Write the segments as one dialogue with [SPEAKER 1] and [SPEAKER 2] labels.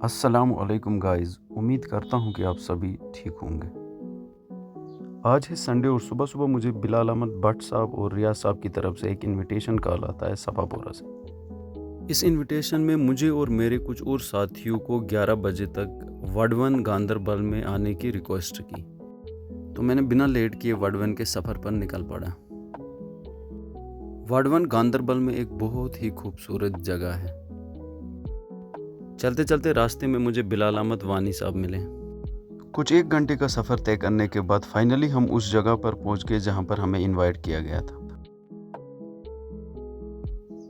[SPEAKER 1] अस्सलाम वालेकुम गाइस। उम्मीद करता हूँ कि आप सभी ठीक होंगे। आज है संडे और सुबह सुबह मुझे बिलाल अहमद भट्ट साहब और रियाज साहब की तरफ से एक इनविटेशन कॉल आता है सफापोरा से। इस इनविटेशन में मुझे और मेरे कुछ और साथियों को 11 बजे तक वडवन गांदरबल में आने की रिक्वेस्ट की, तो मैंने बिना लेट किए वडवन के सफ़र पर निकल पड़ा। वडवन गांदरबल में एक बहुत ही खूबसूरत जगह है। चलते चलते रास्ते में मुझे बिलाल अहमद वानी साहब मिले। कुछ 1 घंटे का सफ़र तय करने के बाद फाइनली हम उस जगह पर पहुंच गए जहां पर हमें इनवाइट किया गया था।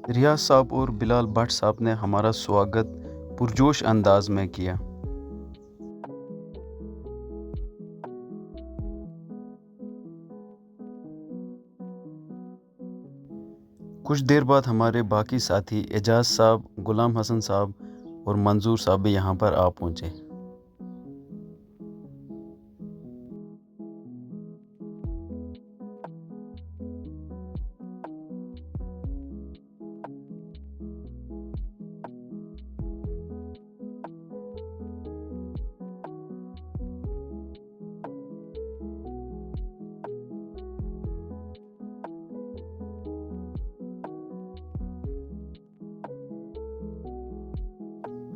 [SPEAKER 1] रियाज साहब और बिलाल भट्ट साहब ने हमारा स्वागत पुरजोश अंदाज में किया। कुछ देर बाद हमारे बाकी साथी एजाज साहब, गुलाम हसन साहब और मंजूर साहब भी यहाँ पर आ पहुँचे।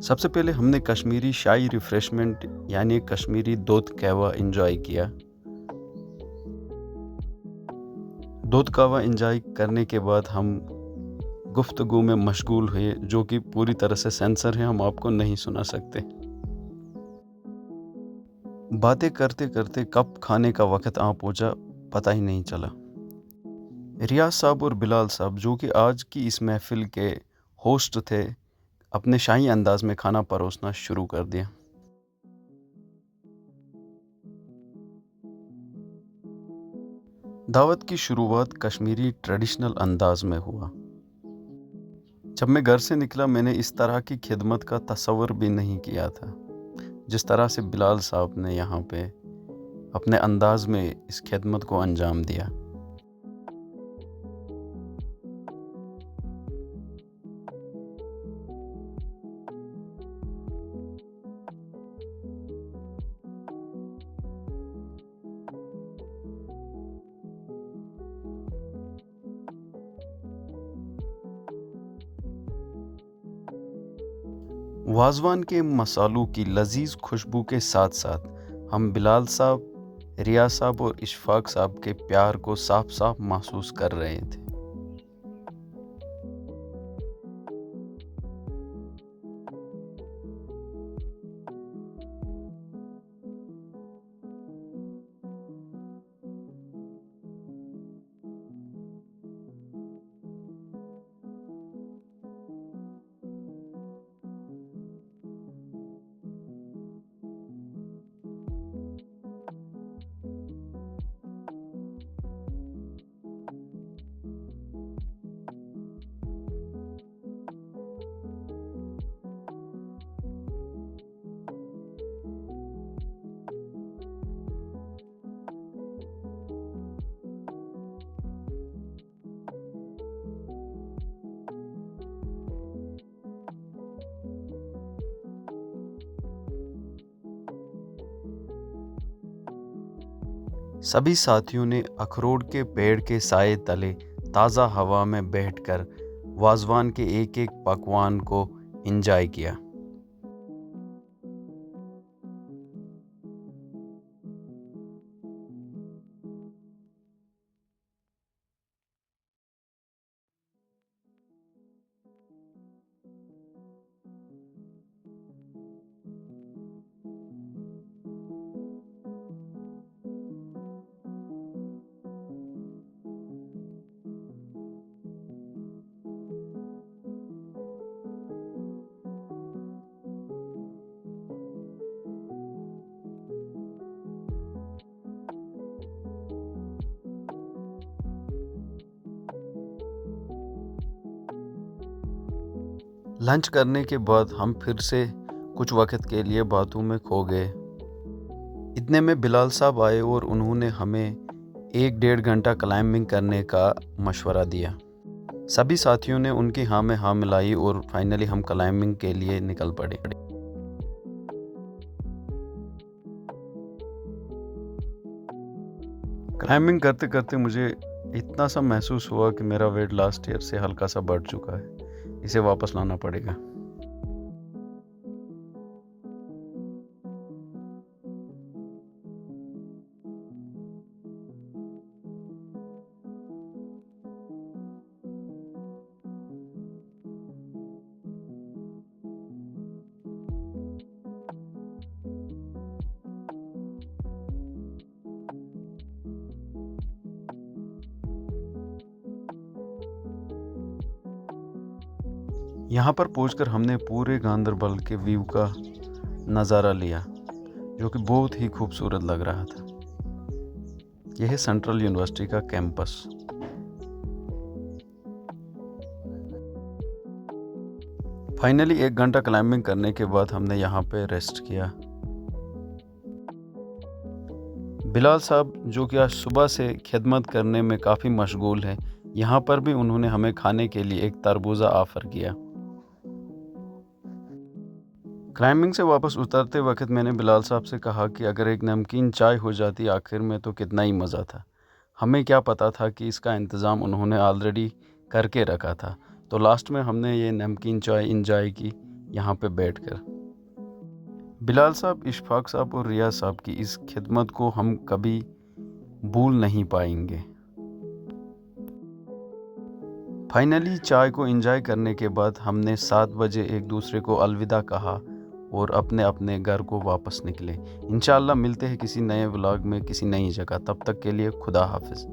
[SPEAKER 1] सबसे पहले हमने कश्मीरी शाही रिफ्रेशमेंट यानी कश्मीरी दूध कहवा एंजॉय किया। दूध कहवा एंजॉय करने के बाद हम गुफ्तगू में मशगूल हुए, जो कि पूरी तरह से सेंसर है, हम आपको नहीं सुना सकते। बातें करते करते कब खाने का वक्त आ पहुंचा पता ही नहीं चला। रियाज साहब और बिलाल साहब, जो कि आज की इस महफिल के होस्ट थे, अपने शाही अंदाज में खाना परोसना शुरू कर दिया। दावत की शुरुआत कश्मीरी ट्रेडिशनल अंदाज में हुआ। जब मैं घर से निकला मैंने इस तरह की खिदमत का तस्वर भी नहीं किया था जिस तरह से बिलाल साहब ने यहाँ पे अपने अंदाज में इस खिदमत को अंजाम दिया। वाजवान के मसालों की लजीज खुशबू के साथ साथ हम बिलाल साहब, रियाज साहब और इशफाक साहब के प्यार को साफ साफ महसूस कर रहे थे। सभी साथियों ने अखरोट के पेड़ के साए तले ताज़ा हवा में बैठकर वाजवान के एक एक पकवान को एंजॉय किया। लंच करने के बाद हम फिर से कुछ वक्त के लिए बातों में खो गए। इतने में बिलाल साहब आए और उन्होंने हमें 1-1.5 घंटा क्लाइंबिंग करने का मशवरा दिया। सभी साथियों ने उनकी हाँ में हाँ मिलाई और फाइनली हम क्लाइंबिंग के लिए निकल पड़े। क्लाइंबिंग करते करते मुझे इतना सा महसूस हुआ कि मेरा वेट लास्ट ईयर से हल्का सा बढ़ चुका है, इसे वापस लाना पड़ेगा। यहाँ पर पहुंचकर हमने पूरे गांदरबल के व्यू का नज़ारा लिया, जो कि बहुत ही खूबसूरत लग रहा था। यह है सेंट्रल यूनिवर्सिटी का कैंपस। फाइनली 1 घंटा क्लाइंबिंग करने के बाद हमने यहाँ पे रेस्ट किया। बिलाल साहब, जो कि आज सुबह से खिदमत करने में काफ़ी मशगूल है, यहाँ पर भी उन्होंने हमें खाने के लिए एक तरबूजा ऑफ़र किया। क्लाइंबिंग से वापस उतरते वक्त मैंने बिलाल साहब से कहा कि अगर एक नमकीन चाय हो जाती आखिर में तो कितना ही मज़ा था। हमें क्या पता था कि इसका इंतज़ाम उन्होंने ऑलरेडी करके रखा था। तो लास्ट में हमने ये नमकीन चाय इंजॉय की यहाँ पे बैठकर। बिलाल साहब, इशफाक साहब और रियाज साहब की इस खिदमत को हम कभी भूल नहीं पाएंगे। फाइनली चाय को एंजॉय करने के बाद हमने 7 बजे एक दूसरे को अलविदा कहा और अपने अपने घर को वापस निकले। इंशाअल्लाह मिलते हैं किसी नए व्लॉग में किसी नई जगह। तब तक के लिए खुदा हाफिज़।